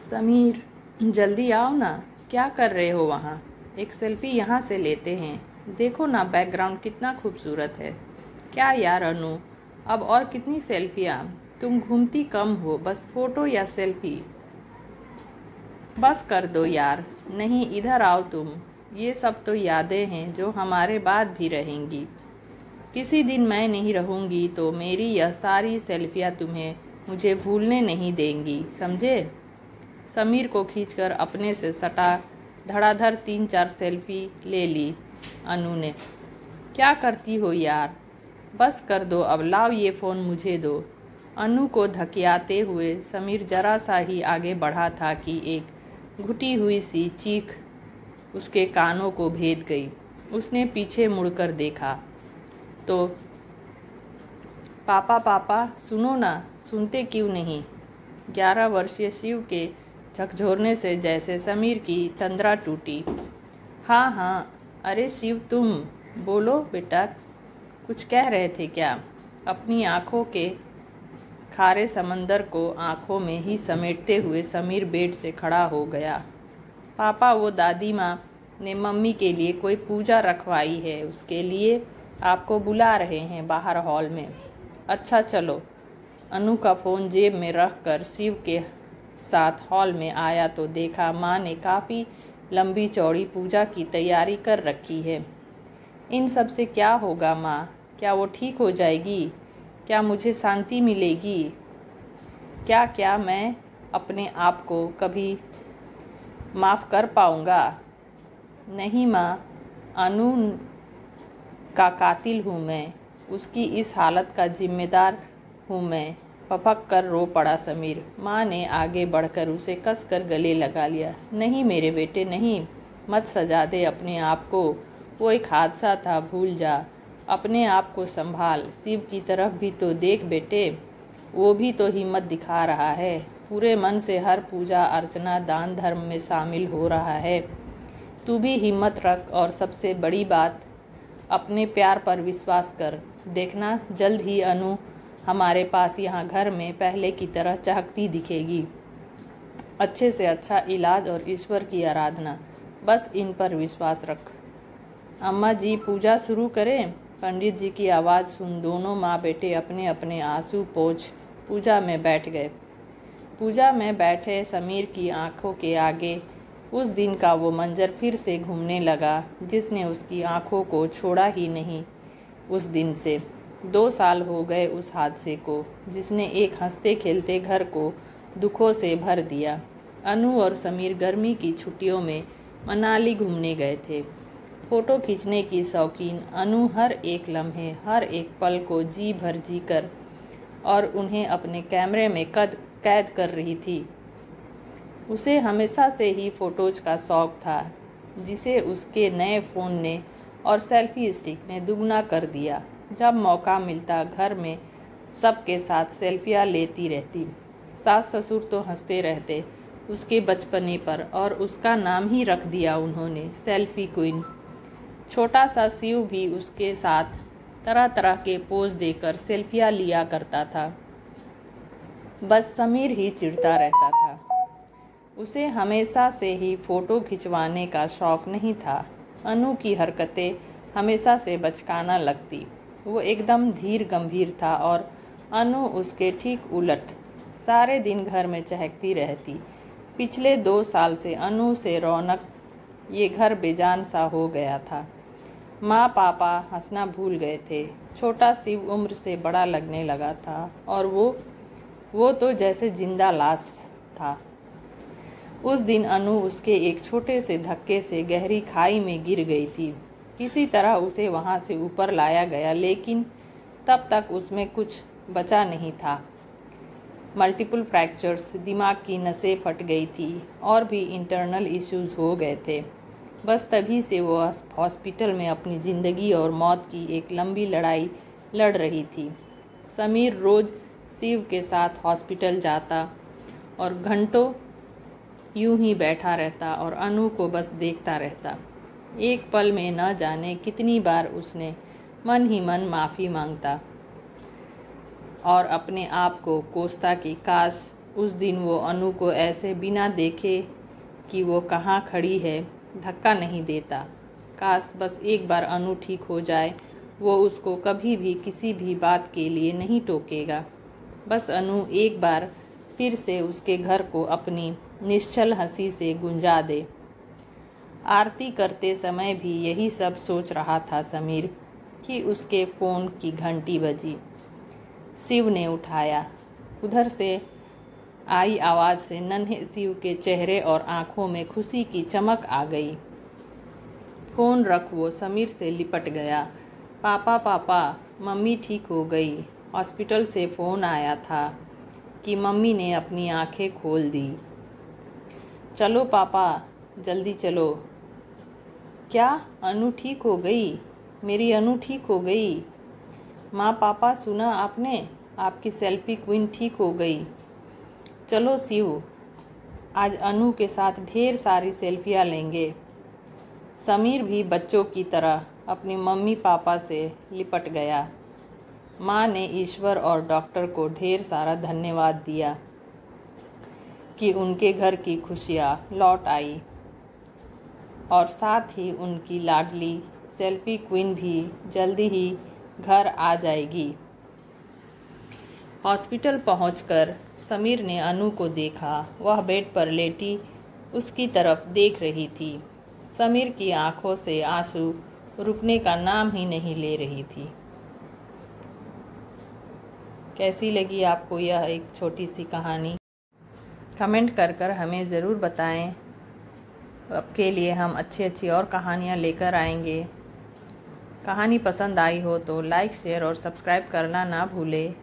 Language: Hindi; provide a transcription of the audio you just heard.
समीर, जल्दी आओ ना। क्या कर रहे हो वहाँ? एक सेल्फी यहाँ से लेते हैं। देखो ना, बैकग्राउंड कितना खूबसूरत है। क्या यार अनु, अब और कितनी सेल्फियाँ? तुम घूमती कम हो, बस फोटो या सेल्फी। बस कर दो यार। नहीं, इधर आओ तुम। ये सब तो यादें हैं जो हमारे बाद भी रहेंगी। किसी दिन मैं नहीं रहूँगी तो मेरी यह सारी सेल्फियाँ तुम्हें मुझे भूलने नहीं देंगी, समझे? समीर को खींचकर अपने से सटा धड़ाधड़ 3-4 सेल्फी ले ली अनु ने। क्या करती हो यार? बस कर दो अब, लाओ ये फ़ोन मुझे दो। अनु को धकियाते हुए समीर जरा सा ही आगे बढ़ा था कि एक घुटी हुई सी चीख उसके कानों को भेद गई। उसने पीछे मुड़कर देखा तो पापा पापा सुनो ना। सुनते क्यों नहीं? 11 वर्षीय शिव के झकझोरने से जैसे समीर की तंद्रा टूटी। हाँ हाँ, अरे शिव तुम बोलो बेटा, कुछ कह रहे थे क्या? अपनी आँखों के खारे समंदर को आँखों में ही समेटते हुए समीर बेड से खड़ा हो गया। पापा, वो दादी माँ ने मम्मी के लिए कोई पूजा रखवाई है, उसके लिए आपको बुला रहे हैं बाहर हॉल में। अच्छा चलो। अनु का फ़ोन जेब में रखकर शिव के साथ हॉल में आया तो देखा माँ ने काफ़ी लंबी चौड़ी पूजा की तैयारी कर रखी है। इन सब से क्या होगा माँ? क्या वो ठीक हो जाएगी? क्या मुझे शांति मिलेगी? क्या क्या मैं अपने आप को कभी माफ़ कर पाऊँगा? नहीं माँ, अनु का कातिल हूँ मैं, उसकी इस हालत का जिम्मेदार हूँ मैं। पपक कर रो पड़ा समीर। माँ ने आगे बढ़कर उसे कसकर गले लगा लिया। नहीं मेरे बेटे नहीं, मत सजा दे अपने आप को। वो एक हादसा था, भूल जा। अपने आप को संभाल। शिव की तरफ भी तो देख बेटे, वो भी तो हिम्मत दिखा रहा है। पूरे मन से हर पूजा अर्चना दान धर्म में शामिल हो रहा है। तू भी हिम्मत रख और सबसे बड़ी बात, अपने प्यार पर विश्वास कर। देखना जल्द ही अनु हमारे पास यहाँ घर में पहले की तरह चहकती दिखेगी। अच्छे से अच्छा इलाज और ईश्वर की आराधना, बस इन पर विश्वास रख। अम्मा जी पूजा शुरू करें? पंडित जी की आवाज़ सुन दोनों माँ बेटे अपने अपने आंसू पोंछ पूजा में बैठ गए। पूजा में बैठे समीर की आंखों के आगे उस दिन का वो मंजर फिर से घूमने लगा जिसने उसकी आंखों को छोड़ा ही नहीं। उस दिन से 2 साल हो गए उस हादसे को, जिसने एक हंसते खेलते घर को दुखों से भर दिया। अनु और समीर गर्मी की छुट्टियों में मनाली घूमने गए थे। फ़ोटो खींचने की शौकीन अनु हर एक लम्हे हर एक पल को जी भर जी कर और उन्हें अपने कैमरे में कैद कर रही थी। उसे हमेशा से ही फ़ोटोज़ का शौक़ था, जिसे उसके नए फ़ोन ने और सेल्फी स्टिक ने दुगना कर दिया। जब मौका मिलता घर में सबके साथ सेल्फियाँ लेती रहती। सास ससुर तो हंसते रहते उसके बचपने पर और उसका नाम ही रख दिया उन्होंने, सेल्फी क्वीन। छोटा सा शिव भी उसके साथ तरह तरह के पोज देकर सेल्फियाँ लिया करता था। बस समीर ही चिढ़ता रहता था। उसे हमेशा से ही फ़ोटो खिंचवाने का शौक़ नहीं था। अनु की हरकतें हमेशा से बचकाना लगती। वो एकदम धीर गंभीर था और अनु उसके ठीक उलट सारे दिन घर में चहकती रहती। पिछले 2 साल से अनु से रौनक ये घर बेजान सा हो गया था। माँ पापा हंसना भूल गए थे। छोटा शिव उम्र से बड़ा लगने लगा था और वो तो जैसे जिंदा लाश था। उस दिन अनु उसके एक छोटे से धक्के से गहरी खाई में गिर गई थी। किसी तरह उसे वहां से ऊपर लाया गया, लेकिन तब तक उसमें कुछ बचा नहीं था। मल्टीपल फ्रैक्चर्स, दिमाग की नसें फट गई थी और भी इंटरनल इश्यूज हो गए थे। बस तभी से वो हॉस्पिटल में अपनी ज़िंदगी और मौत की एक लंबी लड़ाई लड़ रही थी। समीर रोज़ शिव के साथ हॉस्पिटल जाता और घंटों यूं ही बैठा रहता और अनु को बस देखता रहता। एक पल में न जाने कितनी बार उसने मन ही मन माफ़ी मांगता और अपने आप को कोसता कि काश उस दिन वो अनु को ऐसे बिना देखे कि वो कहाँ खड़ी है धक्का नहीं देता। काश बस एक बार अनु ठीक हो जाए, वो उसको कभी भी किसी भी बात के लिए नहीं टोकेगा। बस अनु एक बार फिर से उसके घर को अपनी निश्चल हंसी से गुंजा दे। आरती करते समय भी यही सब सोच रहा था समीर कि उसके फ़ोन की घंटी बजी। शिव ने उठाया। उधर से आई आवाज़ से नन्हे शिव के चेहरे और आंखों में खुशी की चमक आ गई। फ़ोन रख वो समीर से लिपट गया। पापा पापा, मम्मी ठीक हो गई। हॉस्पिटल से फ़ोन आया था कि मम्मी ने अपनी आंखें खोल दी। चलो पापा, जल्दी चलो। क्या अनु ठीक हो गई? मेरी अनु ठीक हो गई? माँ पापा, सुना आपने? आपकी सेल्फी क्वीन ठीक हो गई। चलो शिव, आज अनु के साथ ढेर सारी सेल्फियाँ लेंगे। समीर भी बच्चों की तरह अपनी मम्मी पापा से लिपट गया। माँ ने ईश्वर और डॉक्टर को ढेर सारा धन्यवाद दिया कि उनके घर की खुशियाँ लौट आई और साथ ही उनकी लाडली सेल्फी क्वीन भी जल्दी ही घर आ जाएगी। हॉस्पिटल पहुंचकर समीर ने अनु को देखा। वह बेड पर लेटी उसकी तरफ देख रही थी। समीर की आंखों से आंसू रुकने का नाम ही नहीं ले रही थी। कैसी लगी आपको यह एक छोटी सी कहानी? कमेंट कर हमें ज़रूर बताएं। आपके लिए हम अच्छी और कहानियाँ लेकर आएंगे। कहानी पसंद आई हो तो लाइक, शेयर और सब्सक्राइब करना ना भूलें।